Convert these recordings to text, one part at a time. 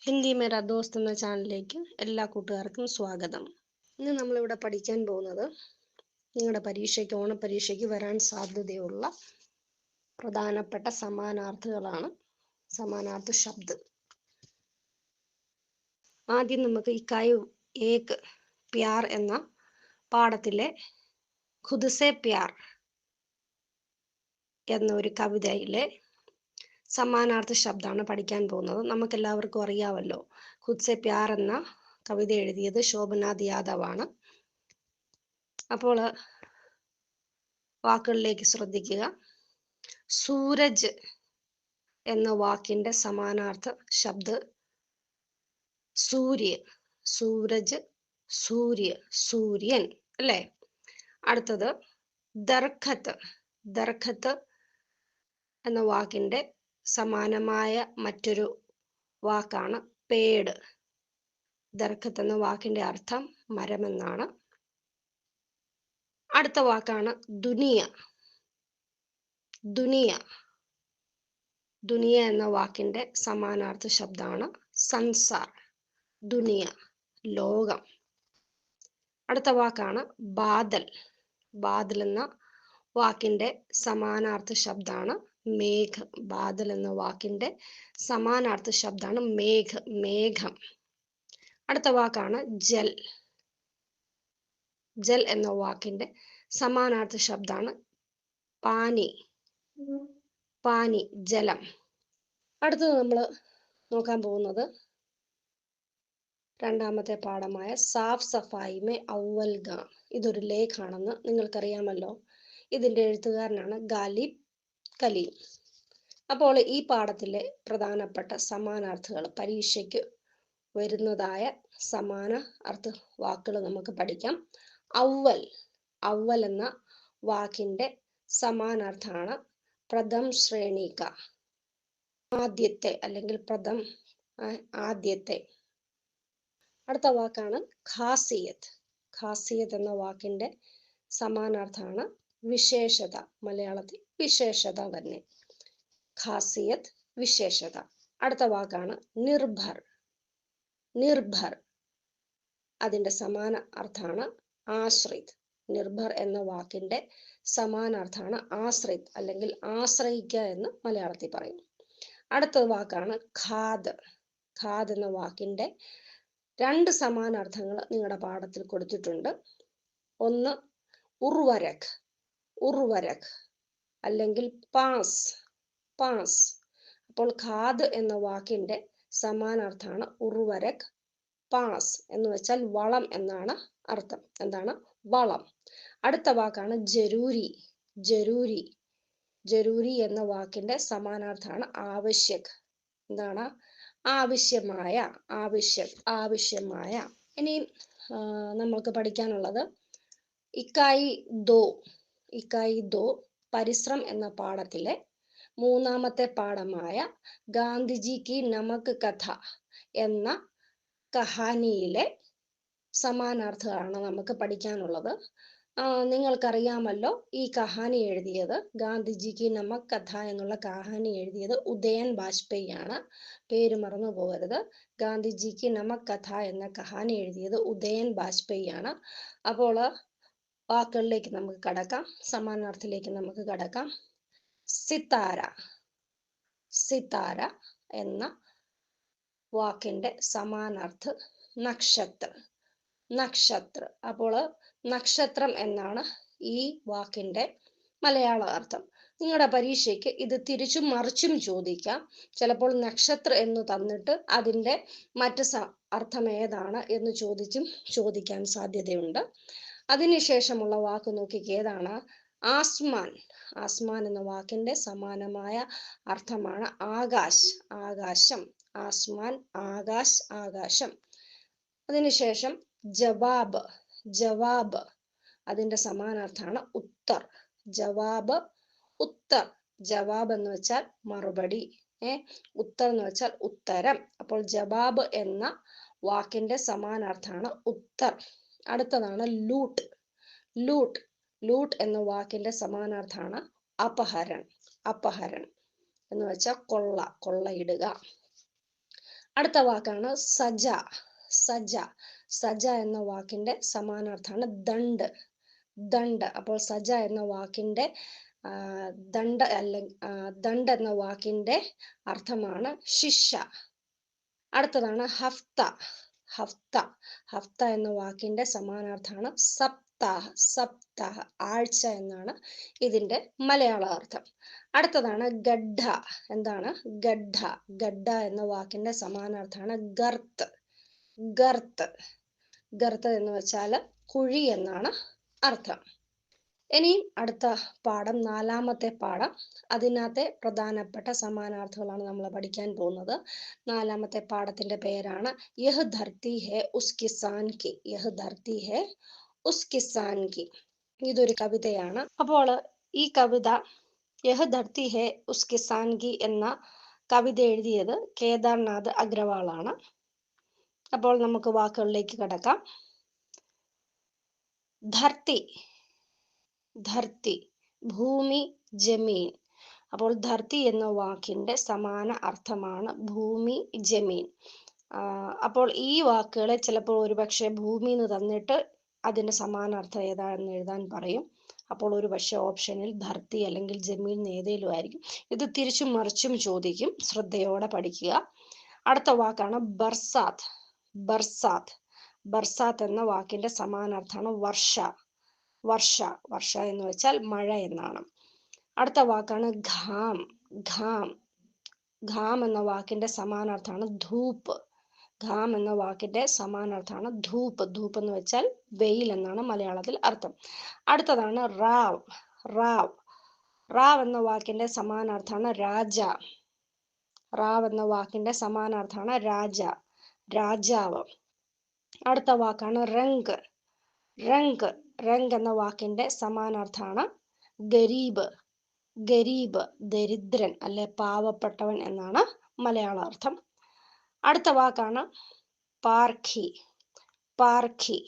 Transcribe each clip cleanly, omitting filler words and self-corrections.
ഹിന്ദി മേരാ ദോസ്ത് എന്ന ചാനലിലേക്ക് എല്ലാ കൂട്ടുകാർക്കും സ്വാഗതം. ഇന്ന് നമ്മളിവിടെ പഠിക്കാൻ പോകുന്നത് നിങ്ങളുടെ പരീക്ഷയ്ക്ക് ഓണപരീക്ഷയ്ക്ക് വരാൻ സാധ്യതയുള്ള പ്രധാനപ്പെട്ട സമാനാർത്ഥികളാണ്. സമാനാർത്ഥ ശബ്ദ. ആദ്യം നമുക്ക് ഇക്കായ് ഏക് പ്യാർ എന്ന പാഠത്തിലെ ഖുദ് സേ പ്യാർ എന്നൊരു കവിതയിലെ സമാനാർത്ഥ ശബ്ദമാണ് പഠിക്കാൻ പോകുന്നത്. നമുക്കെല്ലാവർക്കും അറിയാമല്ലോ, ഖുദ് സേ പ്യാർ എന്ന കവിത എഴുതിയത് ശോഭനാഥ് യാദവ് ആണ്. അപ്പോൾ വാക്കുകളിലേക്ക് ശ്രദ്ധിക്കുക. സൂരജ് എന്ന വാക്കിന്റെ സമാനാർത്ഥ ശബ്ദ സൂര്യ. സൂരജ്, സൂര്യ, സൂര്യൻ അല്ലേ. അടുത്തത് ദർഖത്ത്. ദർഖത്ത് എന്ന വാക്കിന്റെ സമാനമായ മറ്റൊരു വാക്കാണ് പേട്. ദർഖത്ത് എന്ന വാക്കിന്റെ അർത്ഥം മരമെന്നാണ്. അടുത്ത വാക്കാണ് ദുനിയ. ദുനിയ. ദുനിയ എന്ന വാക്കിന്റെ സമാനാർത്ഥ ശബ്ദമാണ് സൻസാർ. ദുനിയ, ലോകം. അടുത്ത വാക്കാണ് ബാദൽ. ബാദൽ എന്ന വാക്കിന്റെ സമാനാർത്ഥ ശബ്ദമാണ് മേഘ. ബാദൽ എന്ന വാക്കിന്റെ സമാനാർത്ഥ ശബ്ദമാണ് മേഘ, മേഘം. അടുത്ത വാക്കാണ് ജൽ. ജൽ എന്ന വാക്കിന്റെ സമാനാർത്ഥ ശബ്ദമാണ് പാനി. പാനി, ജലം. അടുത്തത് നമ്മൾ നോക്കാൻ പോകുന്നത് രണ്ടാമത്തെ പാഠമായ സാഫ് സഫായി മേ അവൽ ഗാം. ഇതൊരു ലേഖാണെന്ന് നിങ്ങൾക്കറിയാമല്ലോ. ഇതിന്റെ എഴുത്തുകാരനാണ് ഗാലിബ് കലീം. അപ്പോൾ ഈ പാഠത്തിലെ പ്രധാനപ്പെട്ട സമാനാർത്ഥികൾ, പരീക്ഷയ്ക്ക് വരുന്നതായ സമാന അർത്ഥ വാക്കുകൾ നമുക്ക് പഠിക്കാം. അവൽ. അവൽ എന്ന വാക്കിന്റെ സമാനാർത്ഥമാണ് പ്രഥം ശ്രേണി ക. ആദ്യത്തെ അല്ലെങ്കിൽ പ്രഥം, ആദ്യത്തെ. അടുത്ത വാക്കാണ് ഖാസിയത്ത്. ഖാസിയത്ത് എന്ന വാക്കിന്റെ സമാനാർത്ഥമാണ് വിശേഷത. മലയാളത്തിൽ വിശേഷത തന്നെ. ഖാസിയത്ത്, വിശേഷത. അടുത്ത വാക്കാണ് നിർഭർ. നിർഭർ. അതിന്റെ സമാന അർത്ഥമാണ് ആശ്രിത്. നിർഭർ എന്ന വാക്കിന്റെ സമാനാർത്ഥമാണ് ആശ്രിത് അല്ലെങ്കിൽ ആശ്രയിക്കുക എന്ന് മലയാളത്തിൽ പറയും. അടുത്ത വാക്കാണ് ഖാദ്. ഖാദ് എന്ന വാക്കിന്റെ രണ്ട് സമാനാർത്ഥങ്ങൾ നിങ്ങളുടെ പാഠത്തിൽ കൊടുത്തിട്ടുണ്ട്. ഒന്ന് ഉർവരക്. ഉർവരക് അല്ലെങ്കിൽ പാസ്. പാസ്. അപ്പോൾ ഖാദ് എന്ന വാക്കിന്റെ സമാനാർത്ഥമാണ് ഉർവരക്, പാസ് എന്ന് വെച്ചാൽ വളം എന്നാണ് അർത്ഥം. എന്താണ്? വളം. അടുത്ത വാക്കാണ് ജരൂരി. ജരൂരി. ജരൂരി എന്ന വാക്കിന്റെ സമാനാർത്ഥമാണ് ആവശ്യക്. എന്താണ്? ആവശ്യമായ, ആവശ്യം, ആവശ്യമായ. ഇനി നമ്മൾക്ക് പഠിക്കാനുള്ളത് ഇക്കായി ദോ. ഇക്കായി ദോ പരിശ്രം എന്ന പാഠത്തിലെ മൂന്നാമത്തെ പാഠമായ ഗാന്ധിജി കി നമക് കഥ എന്ന കഹാനിയിലെ സമാനാർത്ഥങ്ങളാണ് നമുക്ക് പഠിക്കാനുള്ളത്. നിങ്ങൾക്കറിയാമല്ലോ, ഈ കഹാനി എഴുതിയത്, ഗാന്ധിജി കി നമക് കഥ എന്നുള്ള കഹാനി എഴുതിയത് ഉദയൻ ബാജ്പേയി ആണ്. പേര് മറന്നു പോകരുത്. ഗാന്ധിജി കി നമക് കഥ എന്ന കഹാനി എഴുതിയത് ഉദയൻ ബാജ്പേയി ആണ്. അപ്പോൾ വാക്കുകളിലേക്ക് നമുക്ക് കടക്കാം. സമാനാർത്ഥത്തിലേക്ക് നമുക്ക് കടക്കാം. സിതാര. സിതാര എന്ന വാക്കിന്റെ സമാനാർത്ഥ നക്ഷത്ര. നക്ഷത്ര. അപ്പോൾ നക്ഷത്രം എന്നാണ് ഈ വാക്കിന്റെ മലയാള അർത്ഥം. നിങ്ങളുടെ പരീക്ഷയ്ക്ക് ഇത് തിരിച്ചും മറിച്ചും ചോദിക്കാം. ചിലപ്പോൾ നക്ഷത്ര എന്ന് തന്നിട്ട് അതിന്റെ മറ്റ് അർത്ഥം ഏതാണ് എന്ന് ചോദിക്കാൻ സാധ്യതയുണ്ട്. അതിനുശേഷമുള്ള വാക്ക് നോക്കിക്ക്, ഏതാണ്? ആസ്മാൻ. ആസ്മാൻ എന്ന വാക്കിന്റെ സമാനമായ അർത്ഥമാണ് ആകാശ്. ആകാശം. ആസ്മാൻ, ആകാശ്, ആകാശം. അതിനുശേഷം ജവാബ്. ജവാബ്. അതിന്റെ സമാനാർത്ഥമാണ് ഉത്തർ. ജവാബ്, ഉത്തർ. ജവാബ് എന്ന് വെച്ചാൽ മറുപടി. ഉത്തർ എന്ന് വെച്ചാൽ ഉത്തരം. അപ്പോൾ ജവാബ് എന്ന വാക്കിന്റെ സമാനാർത്ഥമാണ് ഉത്തർ. അടുത്തതാണ് ലൂട്ട്. ലൂട്ട്. ലൂട്ട് എന്ന വാക്കിന്റെ സമാനാർത്ഥമാണ് അപഹരൺ. അപഹരൺ എന്ന് വെച്ചാൽ കൊള്ള, കൊള്ളയിടുക. അടുത്ത വാക്കാണ് സജ. സജ. സജ എന്ന വാക്കിന്റെ സമാനാർത്ഥമാണ് ദണ്ഡ്. ദണ്ഡ്. അപ്പോൾ സജ എന്ന വാക്കിന്റെ ദണ്ഡ് ദണ്ഡ് എന്ന വാക്കിന്റെ അർത്ഥമാണ് ശിക്ഷ. അടുത്തതാണ് ഹഫ്ത. ഹഫ്ത. ഹഫ്ത എന്ന വാക്കിന്റെ സമാനാർത്ഥമാണ് സപ്താഹ്. സപ്താഹ് ആഴ്ച എന്നാണ് ഇതിന്റെ മലയാള അർത്ഥം. അടുത്തതാണ് ഗഡ്ഢ. എന്താണ് ഗഡ്ഢ? ഗഡ്ഢ എന്ന വാക്കിന്റെ സമാനാർത്ഥമാണ് ഗർത്ത്. ഗർത്ത്. ഗർത്ത് എന്ന് വെച്ചാൽ കുഴി എന്നാണ് അർത്ഥം. ഇനിയും അടുത്ത പാഠം, 4ാമത്തെ പാഠം. അതിനകത്തെ പ്രധാനപ്പെട്ട സമാനാർത്ഥങ്ങളാണ് നമ്മൾ പഠിക്കാൻ പോകുന്നത്. 4ാമത്തെ പാഠത്തിന്റെ പേരാണ് യഹ് ധർത്തി ഹെ ഉസ് കിസാൻ കി. യഹ് ധർത്തി ഹെ ഉസ് കിസാൻ കി. ഇതൊരു കവിതയാണ്. അപ്പോൾ ഈ കവിത യഹ് ധർത്തി ഹെ ഉസ് കിസാൻ കി എന്ന കവിത എഴുതിയത് കേദാർനാഥ് അഗ്രവാളാണ്. അപ്പോൾ നമുക്ക് വാക്കുകളിലേക്ക് കടക്കാം. ധർത്തി. ധർത്തി ഭൂമി, ജമീൻ. അപ്പോൾ ധർത്തി എന്ന വാക്കിന്റെ സമാന അർത്ഥമാണ് ഭൂമി, ജമീൻ. അപ്പോൾ ഈ വാക്കുകളെ ചിലപ്പോൾ ഒരുപക്ഷെ ഭൂമി എന്ന് തന്നിട്ട് അതിന്റെ സമാനാർത്ഥം ഏതാണെന്ന് എഴുതാൻ പറയും. അപ്പോൾ ഒരുപക്ഷെ ഓപ്ഷനിൽ ധർത്തി അല്ലെങ്കിൽ ജമീൻ ഏതേലും ആയിരിക്കും. ഇത് തിരിച്ചും മറിച്ചും ചോദിക്കും. ശ്രദ്ധയോടെ പഠിക്കുക. അടുത്ത വാക്കാണ് ബർസാത്ത്. ബർസാത്ത്. ബർസാത്ത് എന്ന വാക്കിന്റെ സമാനാർത്ഥമാണ് വർഷ. വർഷ. വർഷ എന്ന് വെച്ചാൽ മഴ എന്നാണ്. അടുത്ത വാക്കാണ് ഘാം. ഘാം. ഘാം എന്ന വാക്കിന്റെ സമാനാർത്ഥമാണ് ധൂപ്പ്. ഘാം എന്ന വാക്കിന്റെ സമാനാർത്ഥമാണ് ധൂപ്പ്. ധൂപ്പ് എന്ന് വെച്ചാൽ വെയിൽ എന്നാണ് മലയാളത്തിൽ അർത്ഥം. അടുത്തതാണ് റാവ്. റാവ്. റാവ് എന്ന വാക്കിന്റെ സമാനാർത്ഥമാണ് രാജ. റാവ് എന്ന വാക്കിന്റെ സമാനാർത്ഥമാണ് രാജ, രാജാവ്. അടുത്ത വാക്കാണ് റങ്ക്. റങ്ക്. റങ്ക് എന്ന വാക്കിന്റെ സമാനാർത്ഥമാണ് ഗരീബ്. ഗരീബ് ദരിദ്രൻ അല്ലെ പാവപ്പെട്ടവൻ എന്നാണ് മലയാള അർത്ഥം. അടുത്ത വാക്കാണ് പാർഖി. പാർഖി.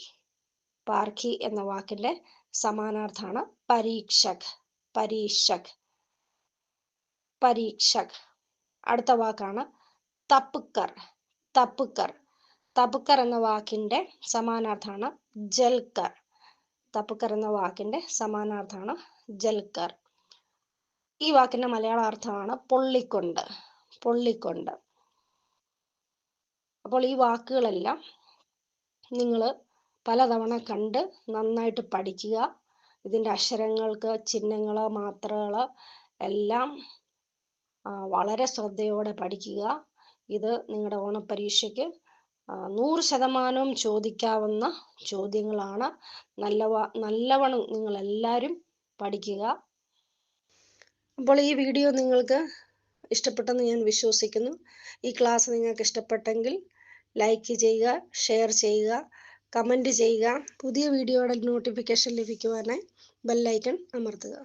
പാർഖി എന്ന വാക്കിന്റെ സമാനാർത്ഥമാണ് പരീക്ഷക്. പരീക്ഷക്. പരീക്ഷക്. അടുത്ത വാക്കാണ് തപ്പുക്കർ. തപ്പുക്കർ. തപ്പുക്കർ എന്ന വാക്കിന്റെ സമാനാർത്ഥമാണ് ജൽക്കർ. തപ്പുക്കർ എന്ന വാക്കിന്റെ സമാനാർത്ഥമാണ് ജൽക്കർ. ഈ വാക്കിന്റെ മലയാള അർത്ഥമാണ് പൊള്ളിക്കൊണ്ട്. പൊള്ളിക്കൊണ്ട്. അപ്പോൾ ഈ വാക്കുകളെല്ലാം നിങ്ങൾ പലതവണ കണ്ട് നന്നായിട്ട് പഠിക്കുക. ഇതിന്റെ അക്ഷരങ്ങൾക്ക് ചിഹ്നങ്ങള് മാത്രകള് എല്ലാം വളരെ ശ്രദ്ധയോടെ പഠിക്കുക. ഇത് നിങ്ങളുടെ ഓണപ്പരീക്ഷയ്ക്ക് 100% ചോദിക്കാവുന്ന ചോദ്യങ്ങളാണ്. നല്ലവണ്ണം നിങ്ങൾ എല്ലാവരും പഠിക്കുക. അപ്പോൾ ഈ വീഡിയോ നിങ്ങൾക്ക് ഇഷ്ടപ്പെട്ടെന്ന് ഞാൻ വിശ്വസിക്കുന്നു. ഈ ക്ലാസ് നിങ്ങൾക്ക് ഇഷ്ടപ്പെട്ടെങ്കിൽ ലൈക്ക് ചെയ്യുക, ഷെയർ ചെയ്യുക, കമൻറ്റ് ചെയ്യുക. പുതിയ വീഡിയോയുടെ നോട്ടിഫിക്കേഷൻ ലഭിക്കുവാനായി ബെൽ ഐക്കൺ അമർത്തുക.